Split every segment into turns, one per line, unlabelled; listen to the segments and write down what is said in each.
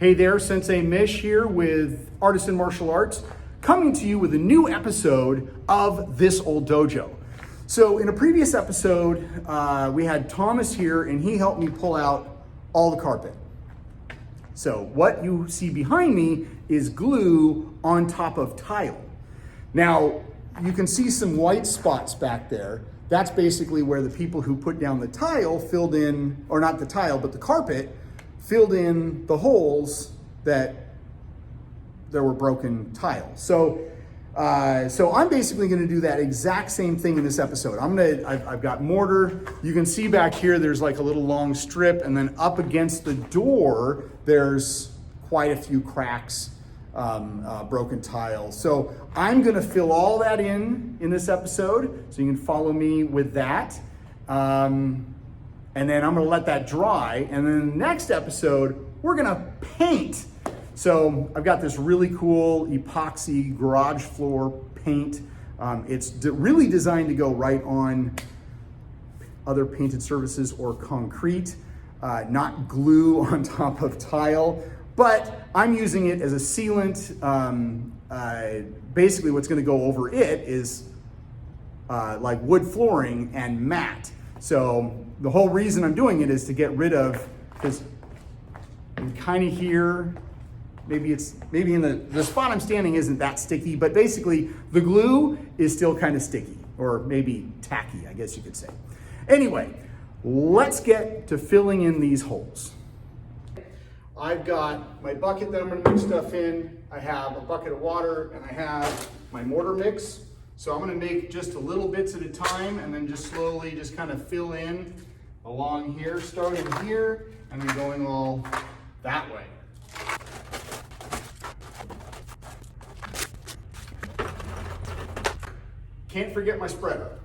Hey there, Sensei Mish here with Artisan Martial Arts, coming to you with a new episode of This Old Dojo. So in a previous episode, we had Thomas here and he helped me pull out all the carpet. So what you see behind me is glue on top of tile. Now, you can see some white spots back there. That's basically where the people who put down the tile filled in, or not the tile, but the carpet, filled in the holes that there were broken tiles. So I'm basically gonna do that exact same thing in this episode. I've got mortar. You can see back here, there's like a little long strip, and then up against the door, there's quite a few cracks, broken tiles. So I'm gonna fill all that in this episode, so you can follow me with that. And then I'm gonna let that dry. And then in the next episode, we're gonna paint. So I've got this really cool epoxy garage floor paint. It's really designed to go right on other painted surfaces or concrete, not glue on top of tile, but I'm using it as a sealant. Basically what's gonna go over it is like wood flooring and mat. So the whole reason I'm doing it is to get rid of, because kind of here, maybe in the spot I'm standing isn't that sticky, but basically the glue is still kind of sticky, or maybe tacky, I guess you could say. Anyway, let's get to filling in these holes. I've got my bucket that I'm gonna mix stuff in. I have a bucket of water and I have my mortar mix. So I'm gonna make just a little bits at a time and then just slowly just kind of fill in along here, starting here and then going all that way. Can't forget my spreader.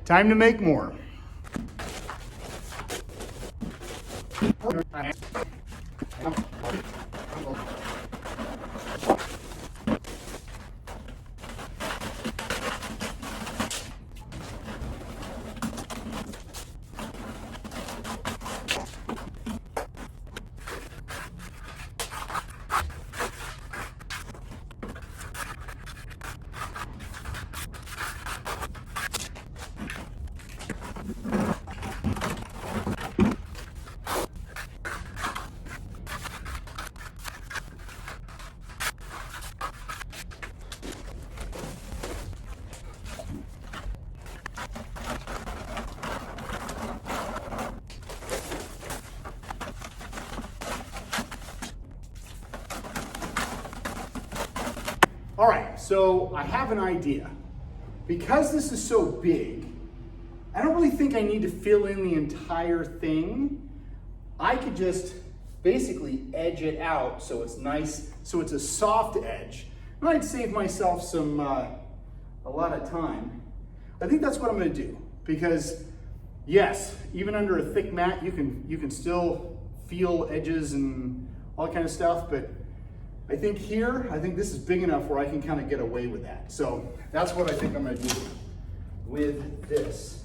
Time to make more. All right, so I have an idea. Because this is so big, I don't really think I need to fill in the entire thing. I could just basically edge it out so it's nice, so it's a soft edge. And I'd save myself some, a lot of time. I think that's what I'm gonna do, because yes, even under a thick mat, you can still feel edges and all that kind of stuff, but I think this is big enough where I can kind of get away with that. So that's what I think I'm gonna do with this.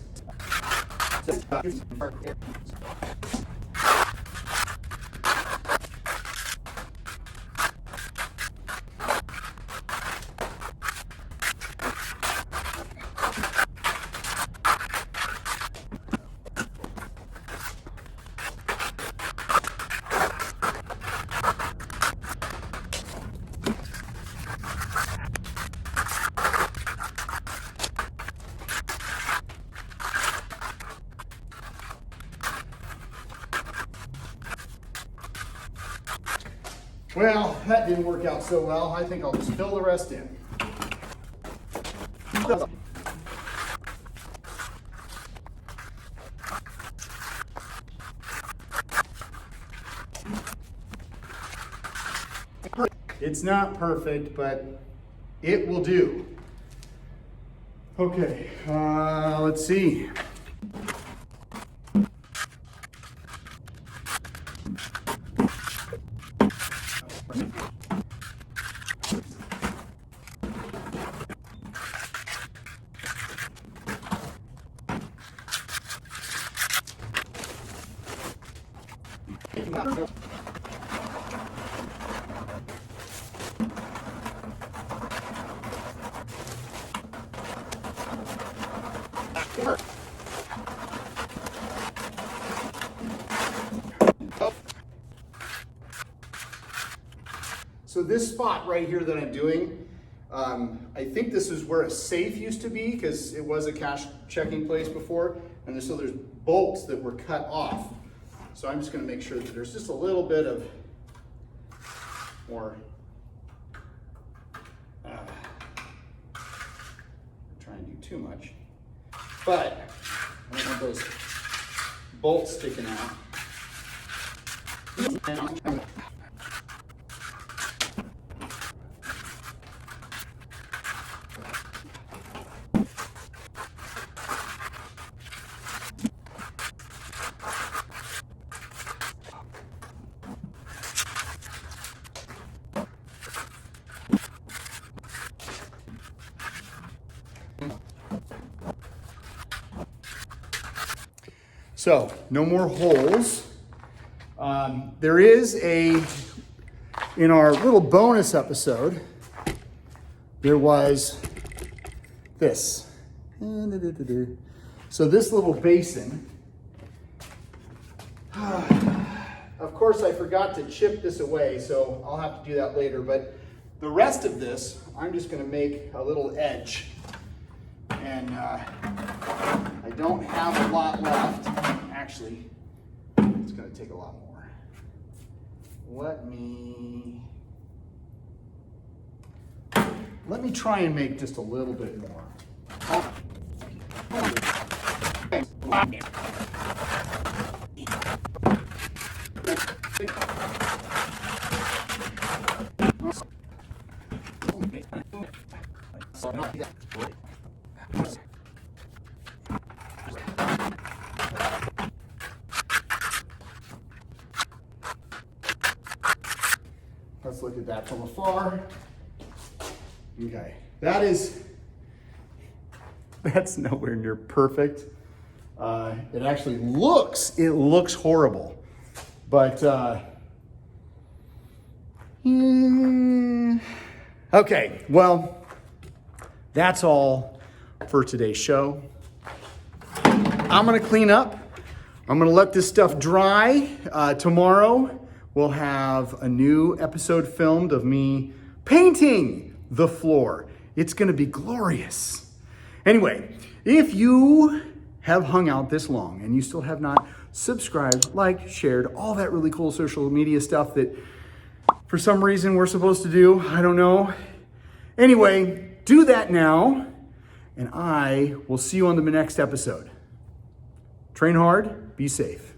Well, that didn't work out so well. I think I'll just fill the rest in. It's not perfect, but it will do. Okay, let's see. So this spot right here that I'm doing, I think this is where a safe used to be, because it was a cash checking place before, and so there's bolts that were cut off. So I'm just going to make sure that there's just a little bit of more, trying to do too much, but I don't want those bolts sticking out. So, no more holes. There is in our little bonus episode, there was this. So this little basin, of course I forgot to chip this away, so I'll have to do that later, but the rest of this, I'm just gonna make a little edge. And I don't have a lot left. Actually, it's going to take a lot more. Let me try and make just a little bit more. Let's look at that from afar. Okay, that's nowhere near perfect. It actually looks horrible, but okay, well, that's all for today's show. I'm gonna clean up. I'm gonna let this stuff dry. Tomorrow, we'll have a new episode filmed of me painting the floor. It's gonna be glorious. Anyway, if you have hung out this long and you still have not subscribed, liked, shared, all that really cool social media stuff that for some reason we're supposed to do, I don't know. Anyway, do that now, and I will see you on the next episode. Train hard, be safe.